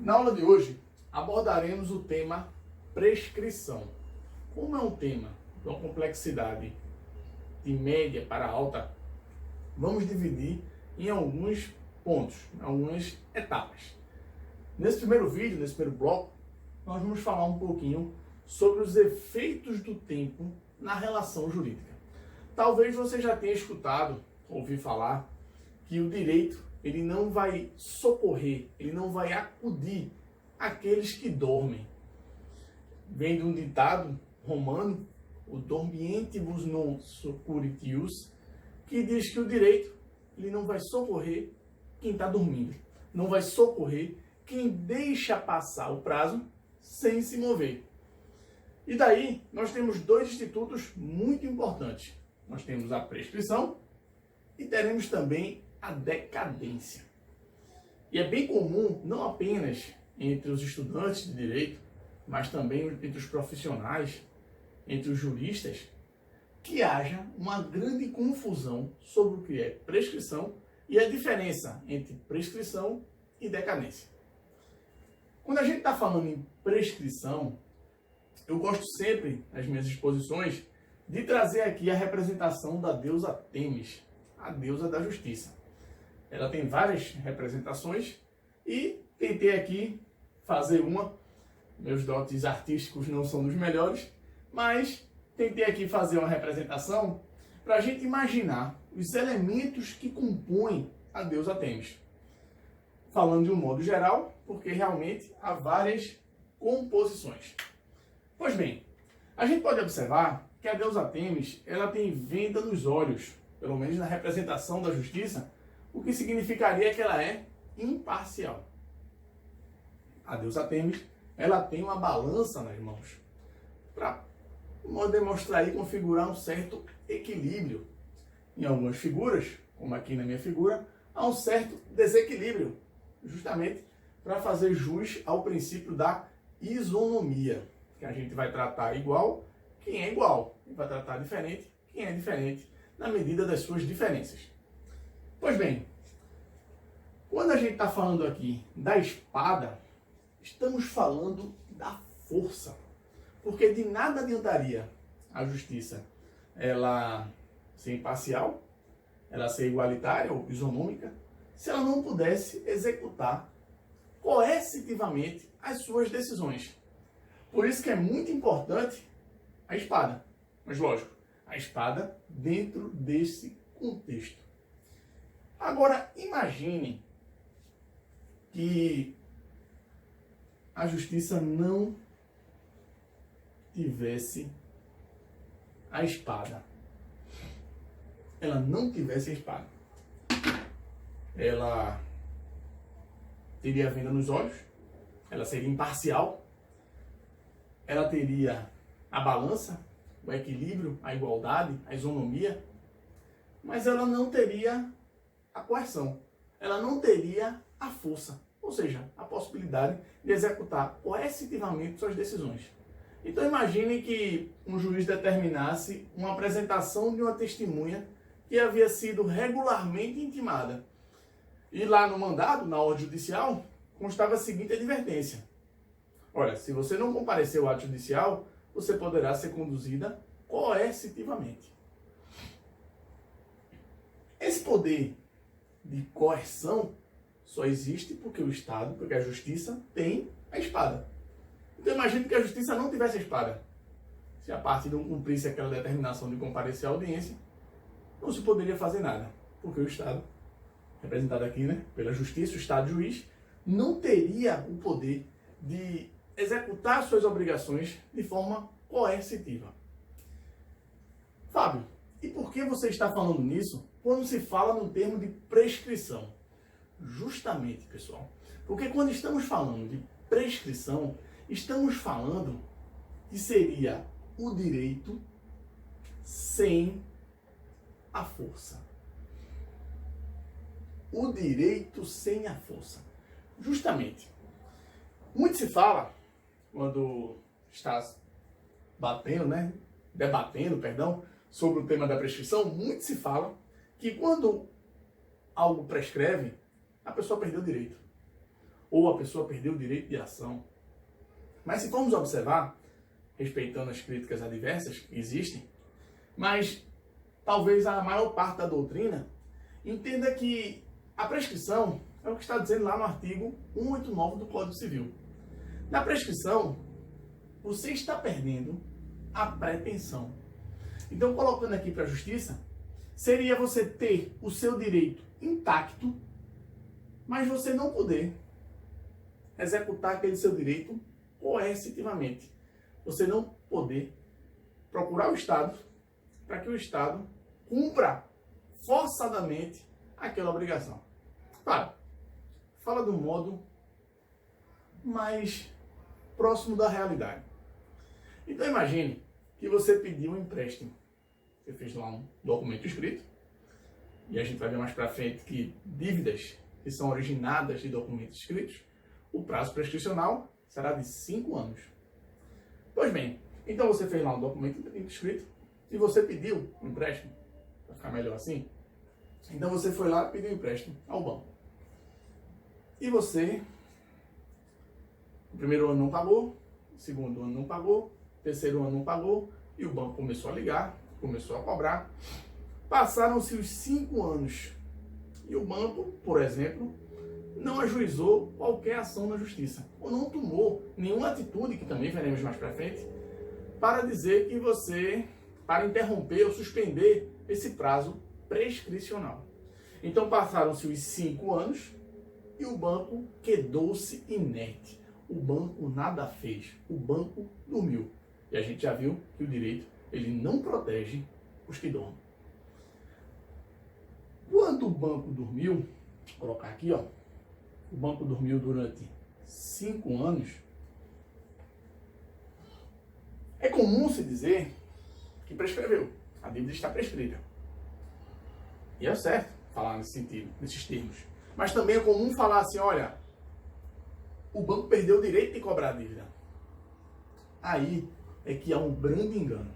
Na aula de hoje, abordaremos o tema prescrição. Como é um tema de uma complexidade de média para alta, vamos dividir em alguns pontos, algumas etapas. Nesse primeiro vídeo, nesse primeiro bloco, nós vamos falar um pouquinho sobre os efeitos do tempo na relação jurídica. Talvez você já tenha escutado, ouvido falar, que o direito ele não vai socorrer, ele não vai acudir aqueles que dormem. Vem de um ditado romano, o dormientibus non securitius, que diz que o direito ele não vai socorrer quem está dormindo, não vai socorrer quem deixa passar o prazo sem se mover. E daí nós temos dois institutos muito importantes. Nós temos a prescrição e teremos também a decadência. E é bem comum, não apenas entre os estudantes de direito, mas também entre os profissionais, entre os juristas, que haja uma grande confusão sobre o que é prescrição e a diferença entre prescrição e decadência. Quando a gente está falando em prescrição, eu gosto sempre, nas minhas exposições, de trazer aqui a representação da deusa Têmis, a deusa da justiça. Ela tem várias representações e tentei aqui fazer uma. Meus dotes artísticos não são dos melhores, mas tentei aqui fazer uma representação para a gente imaginar os elementos que compõem a deusa Têmis. Falando de um modo geral, porque realmente há várias composições. Pois bem, a gente pode observar que a deusa Têmis ela tem venda nos olhos, pelo menos na representação da justiça, o que significaria que ela é imparcial. A deusa Têmis ela tem uma balança nas mãos para demonstrar e configurar um certo equilíbrio. Em algumas figuras, como aqui na minha figura, há um certo desequilíbrio, justamente para fazer jus ao princípio da isonomia, que a gente vai tratar igual quem é igual, e vai tratar diferente quem é diferente, na medida das suas diferenças. Pois bem, quando a gente está falando aqui da espada, estamos falando da força, porque de nada adiantaria a justiça ela ser imparcial, ela ser igualitária ou isonômica, se ela não pudesse executar coercitivamente as suas decisões. Por isso que é muito importante a espada. Mas lógico, a espada dentro desse contexto. Agora, imagine que a justiça não tivesse a espada. Ela não tivesse a espada. Ela teria a venda nos olhos, ela seria imparcial, ela teria a balança, o equilíbrio, a igualdade, a isonomia, mas ela não teria a coerção, ela não teria a força, ou seja, a possibilidade de executar coercitivamente suas decisões. Então imagine que um juiz determinasse uma apresentação de uma testemunha que havia sido regularmente intimada. E lá no mandado, na ordem judicial, constava a seguinte advertência: olha, se você não comparecer ao ato judicial, você poderá ser conduzida coercitivamente. Esse poder de coerção só existe porque o Estado, porque a justiça tem a espada. Então imagine que a justiça não tivesse a espada. Se a parte não cumprisse aquela determinação de comparecer à audiência, não se poderia fazer nada, porque o Estado, representado aqui, pela justiça, o Estado juiz, não teria o poder de executar suas obrigações de forma coercitiva. Fábio, e por que você está falando nisso quando se fala no termo de prescrição? Justamente, pessoal, porque quando estamos falando de prescrição, estamos falando que seria o direito sem a força. O direito sem a força. Justamente. Muito se fala, quando está debatendo, sobre o tema da prescrição, muito se fala que quando algo prescreve, a pessoa perdeu o direito. ou a pessoa perdeu o direito de ação. Mas se formos observar, respeitando as críticas adversas que existem, mas talvez a maior parte da doutrina entenda que a prescrição é o que está dizendo lá no artigo 189 do Código Civil. Na prescrição, você está perdendo a pretensão. Então, colocando aqui para a justiça, seria você ter o seu direito intacto, mas você não poder executar aquele seu direito coercitivamente. Você não poder procurar o Estado para que o Estado cumpra forçadamente aquela obrigação. Claro, fala de um modo mais próximo da realidade. Então imagine que você pediu um empréstimo. Você fez lá um documento escrito, e a gente vai ver mais para frente que dívidas que são originadas de documentos escritos, o prazo prescricional será de 5 anos. Pois bem, então você fez lá um documento escrito e você pediu um empréstimo, para ficar melhor assim. Então você foi lá e pediu um empréstimo ao banco. E você, o primeiro ano não pagou, o segundo ano não pagou, o terceiro ano não pagou, e o banco começou a ligar, começou a cobrar. Passaram-se os 5 anos e o banco, por exemplo, não ajuizou qualquer ação na justiça, ou não tomou nenhuma atitude, que também veremos mais para frente, para dizer que você, para interromper ou suspender esse prazo prescricional. Então passaram-se os 5 anos e o banco quedou-se inerte. O banco nada fez, o banco dormiu. E a gente já viu que o direito ele não protege os que dormem. Quando o banco dormiu, vou colocar aqui, ó, o banco dormiu durante 5 anos, é comum se dizer que prescreveu, a dívida está prescrita. E é certo falar nesse sentido, nesses termos. Mas também é comum falar assim, olha, o banco perdeu o direito de cobrar a dívida. Aí é que há um grande engano.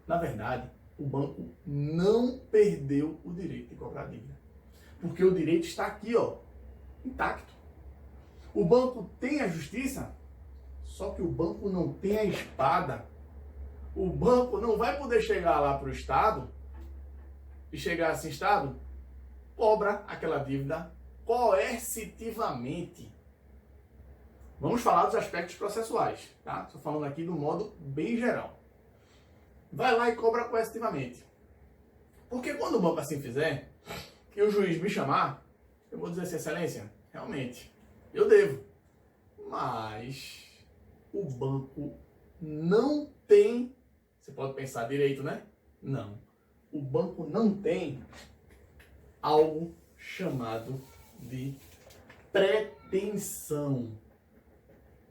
Na verdade, o banco não perdeu o direito de cobrar a dívida. Porque o direito está aqui, ó, intacto. O banco tem a justiça, só que o banco não tem a espada. O banco não vai poder chegar lá para o Estado e chegar assim, Estado, cobra aquela dívida coercitivamente. Vamos falar dos aspectos processuais, tá? Estou falando aqui do modo bem geral. Vai lá e cobra coercitivamente. Porque quando o banco assim fizer, e o juiz me chamar, eu vou dizer assim, excelência, realmente, eu devo. Mas o banco não tem, você pode pensar direito, né? Não. O banco não tem algo chamado de pretensão.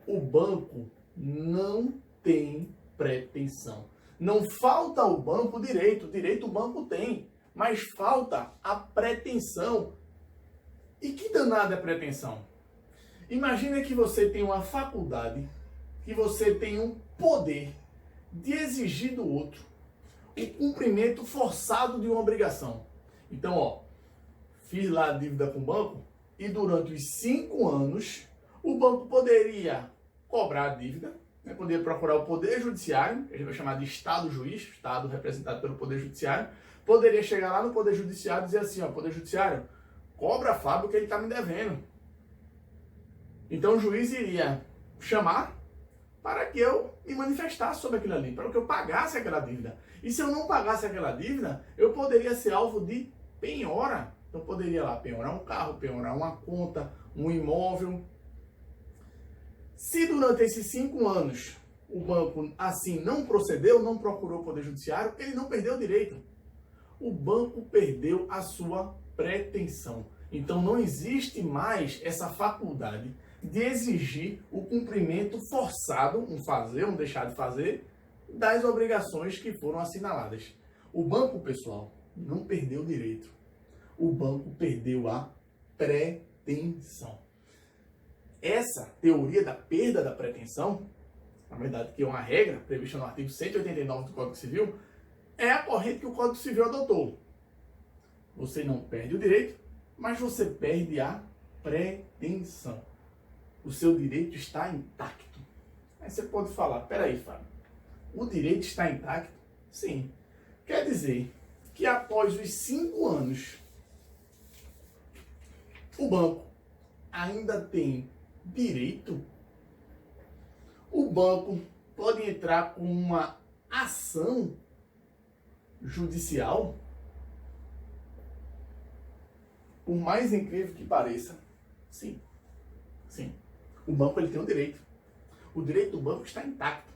O banco não tem pretensão. Não falta ao banco direito o banco tem, mas falta a pretensão. E que danada é pretensão? Imagina que você tem uma faculdade, que você tem um poder de exigir do outro o cumprimento forçado de uma obrigação. Então, ó, fiz lá a dívida com o banco e durante os 5 anos o banco poderia cobrar a dívida, né, poderia procurar o Poder Judiciário, que a gente vai chamar de Estado Juiz, Estado representado pelo Poder Judiciário, poderia chegar lá no Poder Judiciário e dizer assim, ó, Poder Judiciário, cobra a Fábio que ele está me devendo. Então o juiz iria chamar para que eu me manifestasse sobre aquilo ali, para que eu pagasse aquela dívida. E se eu não pagasse aquela dívida, eu poderia ser alvo de penhora. Então eu poderia lá penhorar um carro, penhorar uma conta, um imóvel. Se durante esses 5 anos o banco assim não procedeu, não procurou o Poder Judiciário, ele não perdeu o direito. O banco perdeu a sua pretensão. Então não existe mais essa faculdade de exigir o cumprimento forçado, um fazer, um deixar de fazer, das obrigações que foram assinaladas. O banco, pessoal, não perdeu o direito. O banco perdeu a pretensão. Essa teoria da perda da pretensão, na verdade, que é uma regra prevista no artigo 189 do Código Civil, é a corrente que o Código Civil adotou. Você não perde o direito, mas você perde a pretensão. o seu direito está intacto. Aí você pode falar, peraí, Fábio, o direito está intacto? Sim. Quer dizer que após os 5 anos, o banco ainda tem direito? O banco pode entrar com uma ação judicial? Por mais incrível que pareça, sim. Sim. O banco ele tem um direito. O direito do banco está intacto.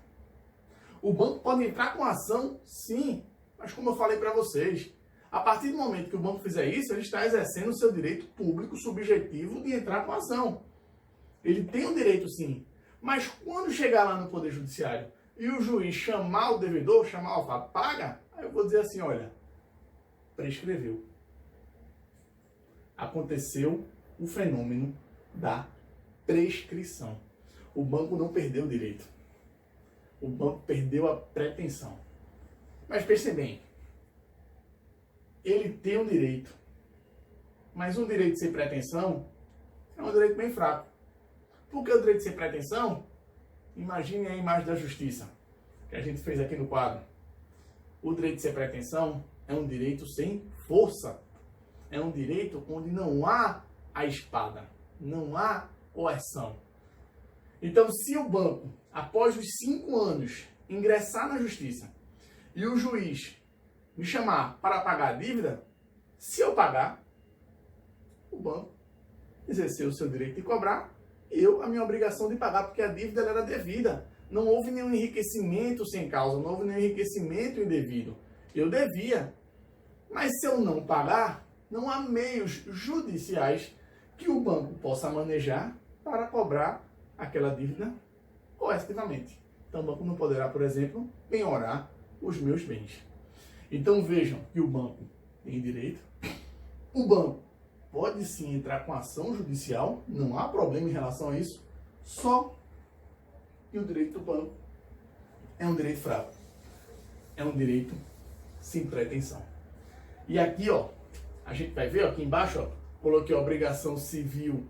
O banco pode entrar com ação, sim. Mas como eu falei para vocês, a partir do momento que o banco fizer isso, ele está exercendo o seu direito público subjetivo de entrar com ação. Ele tem um direito, sim. Mas quando chegar lá no Poder Judiciário e o juiz chamar o devedor, chamar o Fábio, paga, aí eu vou dizer assim, olha, prescreveu. Aconteceu o fenômeno da prescrição. O banco não perdeu o direito. O banco perdeu a pretensão. Mas pense bem, ele tem um direito, mas um direito sem pretensão é um direito bem fraco. Por que o direito sem pretensão? Imagine a imagem da justiça que a gente fez aqui no quadro. O direito sem pretensão é um direito sem força. É um direito onde não há a espada, não há coerção. Então, se o banco, após os 5 anos, ingressar na justiça e o juiz me chamar para pagar a dívida, se eu pagar, o banco exerceu o seu direito de cobrar e eu a minha obrigação de pagar, porque a dívida ela era devida. Não houve nenhum enriquecimento sem causa, não houve nenhum enriquecimento indevido. Eu devia. Mas se eu não pagar, não há meios judiciais que o banco possa manejar para cobrar aquela dívida coercitivamente. Então o banco não poderá, por exemplo, penhorar os meus bens. Então vejam que o banco tem direito. O banco pode sim entrar com ação judicial, não há problema em relação a isso, só que o direito do banco é um direito fraco. É um direito sem pretensão. E aqui, ó, a gente vai ver, ó, aqui embaixo, ó, coloquei obrigação civil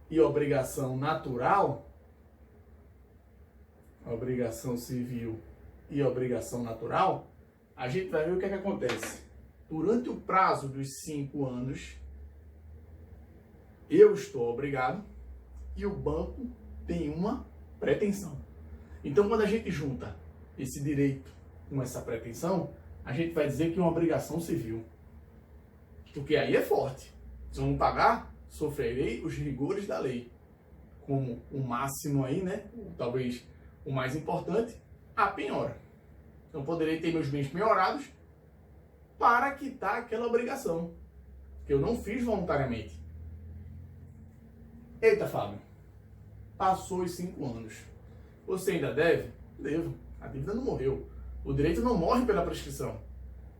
e obrigação natural. Obrigação civil e obrigação natural. A gente vai ver o que é que acontece. Durante o prazo dos 5 anos, eu estou obrigado e o banco tem uma pretensão. Então, quando a gente junta esse direito com essa pretensão, a gente vai dizer que é uma obrigação civil. Porque aí é forte. Se eu não pagar, sofrerei os rigores da lei. Como o máximo aí, né? Talvez o mais importante, a penhora. Então, poderei ter meus bens penhorados para quitar aquela obrigação que eu não fiz voluntariamente. Eita, Fábio, passou os 5 anos. Você ainda deve? Devo. A dívida não morreu. O direito não morre pela prescrição.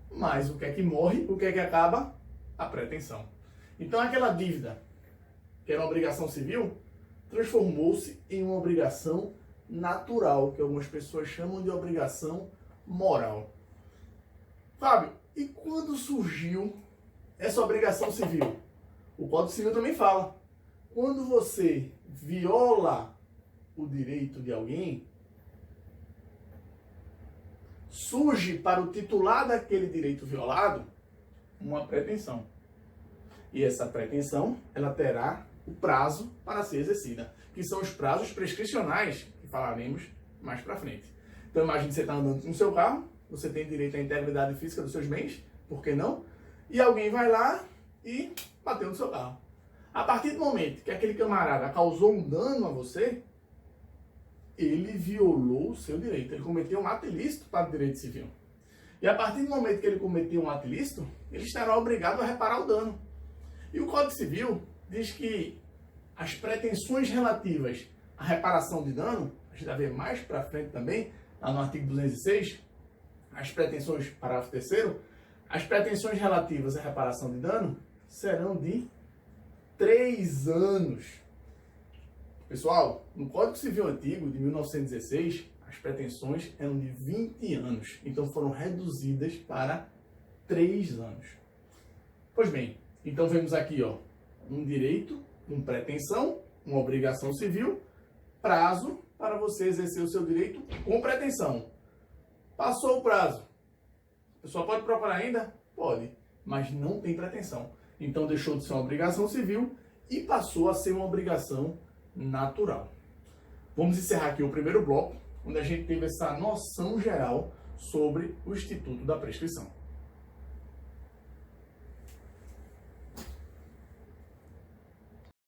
Mas o que é que morre? O que é que acaba? A pretensão. Então, aquela dívida, que era uma obrigação civil, transformou-se em uma obrigação natural, que algumas pessoas chamam de obrigação moral. Fábio, e quando surgiu essa obrigação civil? O Código Civil também fala. Quando você viola o direito de alguém, surge para o titular daquele direito violado uma pretensão. E essa pretensão, ela terá o prazo para ser exercida, que são os prazos prescricionais, que falaremos mais para frente. Então, imagine que você está andando no seu carro, você tem direito à integridade física dos seus bens, por que não? E alguém vai lá e bateu no seu carro. A partir do momento que aquele camarada causou um dano a você, ele violou o seu direito, ele cometeu um ato ilícito para o direito civil. E a partir do momento que ele cometeu um ato ilícito, ele estará obrigado a reparar o dano. E o Código Civil diz que as pretensões relativas à reparação de dano, a gente vai ver mais para frente também, lá no artigo 206, as pretensões, parágrafo 3º, as pretensões relativas à reparação de dano serão de 3 anos. Pessoal, no Código Civil Antigo, de 1916, as pretensões eram de 20 anos. Então foram reduzidas para 3 anos. Pois bem, então vemos aqui, ó, um direito com pretensão uma obrigação civil, prazo para você exercer o seu direito com pretensão. Passou o prazo. A pessoa pode procurar ainda? Pode, mas não tem pretensão. Então deixou de ser uma obrigação civil e passou a ser uma obrigação natural. Vamos encerrar aqui o primeiro bloco, onde a gente teve essa noção geral sobre o Instituto da Prescrição.